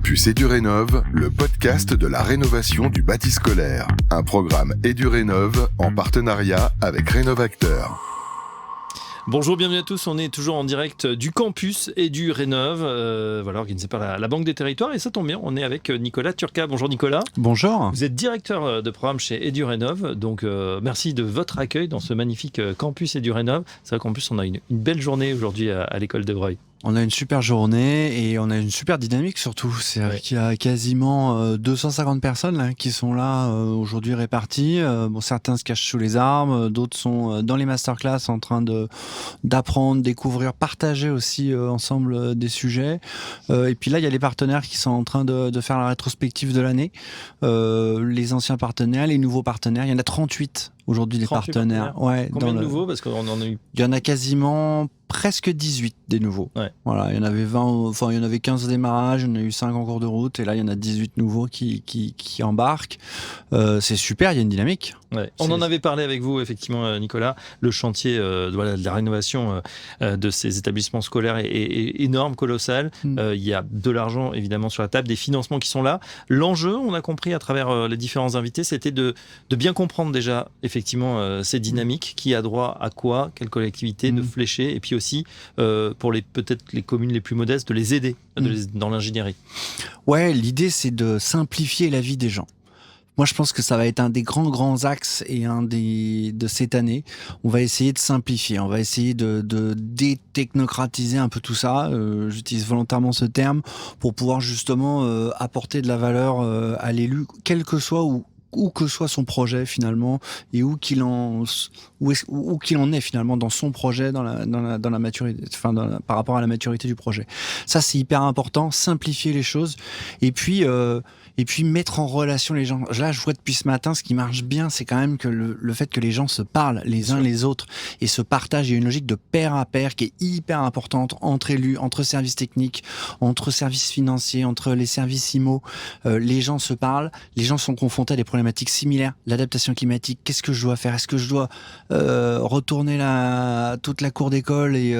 Campus EduRénov, le podcast de la rénovation du bâti scolaire. Un programme EduRénov en partenariat avec Rénovacteur. Bonjour, bienvenue à tous. On est toujours en direct du campus EduRénov, organisé par la Banque des Territoires. Et ça tombe bien, on est avec Nicolas Turca. Bonjour Nicolas. Bonjour. Vous êtes directeur de programme chez EduRénov. Donc merci de votre accueil dans ce magnifique campus EduRénov. C'est vrai qu'en plus on a une belle journée aujourd'hui à l'école de Breuil. On a une super journée et on a une super dynamique surtout. C'est-à-dire qu'il y a quasiment 250 personnes là, qui sont là aujourd'hui réparties. Certains se cachent sous les arbres, d'autres sont dans les masterclass en train d'apprendre, découvrir, partager aussi ensemble des sujets. Et puis là, il y a les partenaires qui sont en train de faire la rétrospective de l'année. Les anciens partenaires, les nouveaux partenaires. Il y en a 38 aujourd'hui, les partenaires. Ouais, combien de nouveaux ? Parce qu'on en a eu. Il y en a quasiment presque 18 des nouveaux. Ouais. Voilà, il y en avait 15 au démarrage, il y en a eu 5 en cours de route, et là il y en a 18 nouveaux qui embarquent. C'est super, il y a une dynamique. Ouais. On en avait parlé avec vous, effectivement, Nicolas. Le chantier de la rénovation de ces établissements scolaires est énorme, colossal. Il y a de l'argent, évidemment, sur la table, des financements qui sont là. L'enjeu, on a compris à travers les différents invités, c'était de bien comprendre déjà, effectivement, ces dynamiques, qui a droit à quoi, quelle collectivité, de flécher, et puis aussi, pour peut-être les communes les plus modestes, de les aider dans l'ingénierie. Ouais, l'idée, c'est de simplifier la vie des gens. Moi, je pense que ça va être un des grands axes et de cette année. On va essayer de simplifier, on va essayer de détechnocratiser un peu tout ça. J'utilise volontairement ce terme pour pouvoir justement apporter de la valeur à l'élu, quel que soit où que soit son projet finalement, et où qu'il en est finalement dans son projet, dans la maturité, par rapport à la maturité du projet. Ça, c'est hyper important, simplifier les choses, et puis mettre en relation les gens. Là, je vois depuis ce matin, ce qui marche bien, c'est quand même que le fait que les gens se parlent les uns les autres et se partagent. Il y a une logique de pair à pair qui est hyper importante entre élus, entre services techniques, entre services financiers, entre les services IMO. Les gens se parlent, les gens sont confrontés à des problématiques similaires. L'adaptation climatique, qu'est-ce que je dois faire ? Est-ce que je dois retourner toute la cour d'école et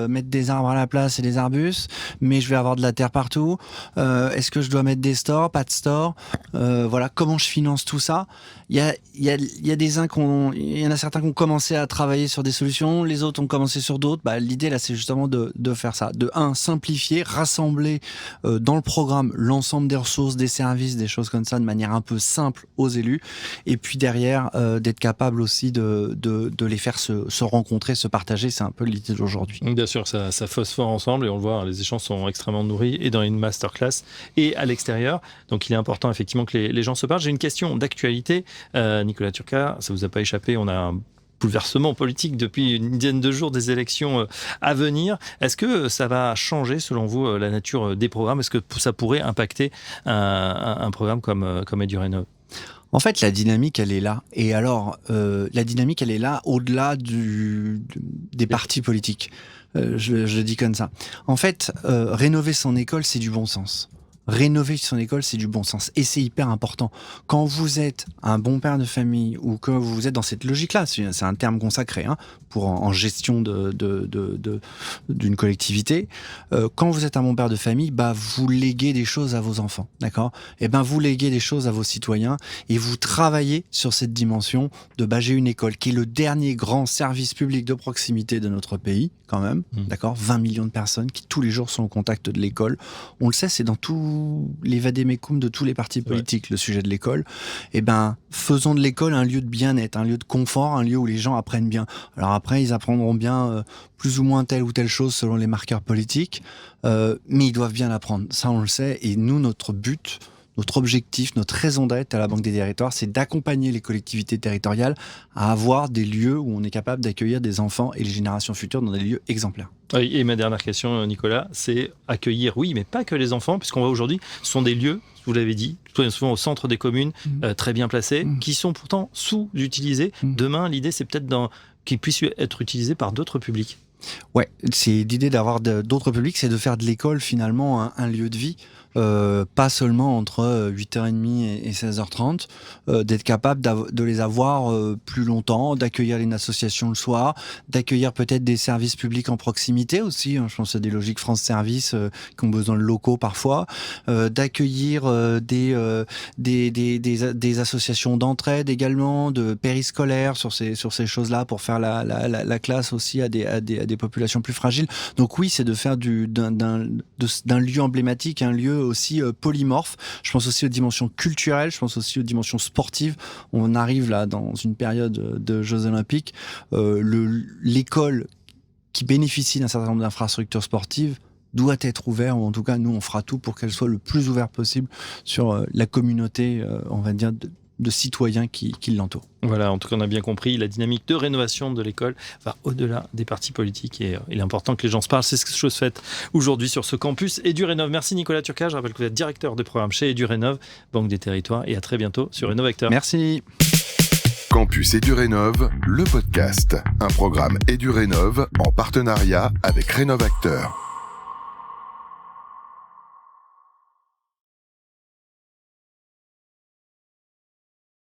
mettre des arbres à la place et des arbustes, mais je vais avoir de la terre partout. Est-ce que je dois mettre des stores, pas de stores ? Voilà, comment je finance tout ça ? Il y en a certains qui ont commencé à travailler sur des solutions, les autres ont commencé sur d'autres. L'idée là, c'est justement de faire ça. De simplifier, rassembler dans le programme l'ensemble des ressources, des services, des choses comme ça, de manière un peu simple aux élus, et puis derrière d'être capable aussi de les faire se rencontrer, se partager. C'est un peu l'idée d'aujourd'hui. Bien sûr, ça phosphore ensemble, et on le voit, les échanges sont extrêmement nourris, et dans une masterclass et à l'extérieur. Donc il est important effectivement que les gens se parlent. J'ai une question d'actualité, Nicolas Turca, ça vous a pas échappé, on a un bouleversement politique depuis une dizaine de jours des élections à venir. Est-ce que ça va changer, selon vous, la nature des programmes ? Est-ce que ça pourrait impacter un programme comme EduRénov ? En fait, la dynamique, elle est là. Et alors, la dynamique, elle est là au-delà des partis politiques. Je le dis comme ça. En fait, rénover son école, c'est du bon sens. Rénover son école, c'est du bon sens. Et c'est hyper important. Quand vous êtes un bon père de famille, ou que vous êtes dans cette logique-là, c'est un terme consacré, pour en gestion d'une collectivité, quand vous êtes un bon père de famille, vous léguez des choses à vos enfants, d'accord ? Et vous léguez des choses à vos citoyens, et vous travaillez sur cette dimension de j'ai une école qui est le dernier grand service public de proximité de notre pays, quand même, d'accord ? 20 millions de personnes qui tous les jours sont au contact de l'école. On le sait, c'est dans tous les vadémécum de tous les partis politiques, le sujet de l'école. Faisons de l'école un lieu de bien-être, un lieu de confort, un lieu où les gens apprennent bien. Alors après, ils apprendront bien plus ou moins telle ou telle chose selon les marqueurs politiques, mais ils doivent bien apprendre. Ça, on le sait. Et nous, notre but, notre objectif, notre raison d'être à la Banque des Territoires, c'est d'accompagner les collectivités territoriales à avoir des lieux où on est capable d'accueillir des enfants et les générations futures dans des lieux exemplaires. Et ma dernière question, Nicolas, c'est accueillir, oui, mais pas que les enfants, puisqu'on voit aujourd'hui, ce sont des lieux, vous l'avez dit, souvent au centre des communes, très bien placés, qui sont pourtant sous-utilisés. Demain, l'idée, c'est peut-être qu'ils puissent être utilisés par d'autres publics. Ouais, c'est l'idée d'avoir d'autres publics, c'est de faire de l'école finalement un lieu de vie. pas seulement entre 8h30 et 16h30, d'être capable de les avoir plus longtemps, d'accueillir une association le soir, d'accueillir peut-être des services publics en proximité aussi, je pense à des logiques France Service qui ont besoin de locaux parfois, d'accueillir des associations d'entraide également, de périscolaires sur ces choses-là pour faire la classe aussi à des populations plus fragiles. Donc oui, c'est de faire d'un lieu emblématique un lieu aussi polymorphe. Je pense aussi aux dimensions culturelles, je pense aussi aux dimensions sportives. On arrive là dans une période de Jeux Olympiques. L'école qui bénéficie d'un certain nombre d'infrastructures sportives doit être ouverte, ou en tout cas, nous, on fera tout pour qu'elle soit le plus ouverte possible sur la communauté, on va dire, de citoyens qui l'entourent. Voilà, en tout cas, on a bien compris, la dynamique de rénovation de l'école va au-delà des partis politiques et il est important que les gens se parlent. C'est ce chose faite aujourd'hui sur ce campus EduRénov. Merci Nicolas Turcat, je rappelle que vous êtes directeur de programme chez EduRénov, Banque des Territoires, et à très bientôt sur Rénovacteur. Merci. Campus EduRénov, le podcast, un programme EduRénov en partenariat avec Rénovacteur.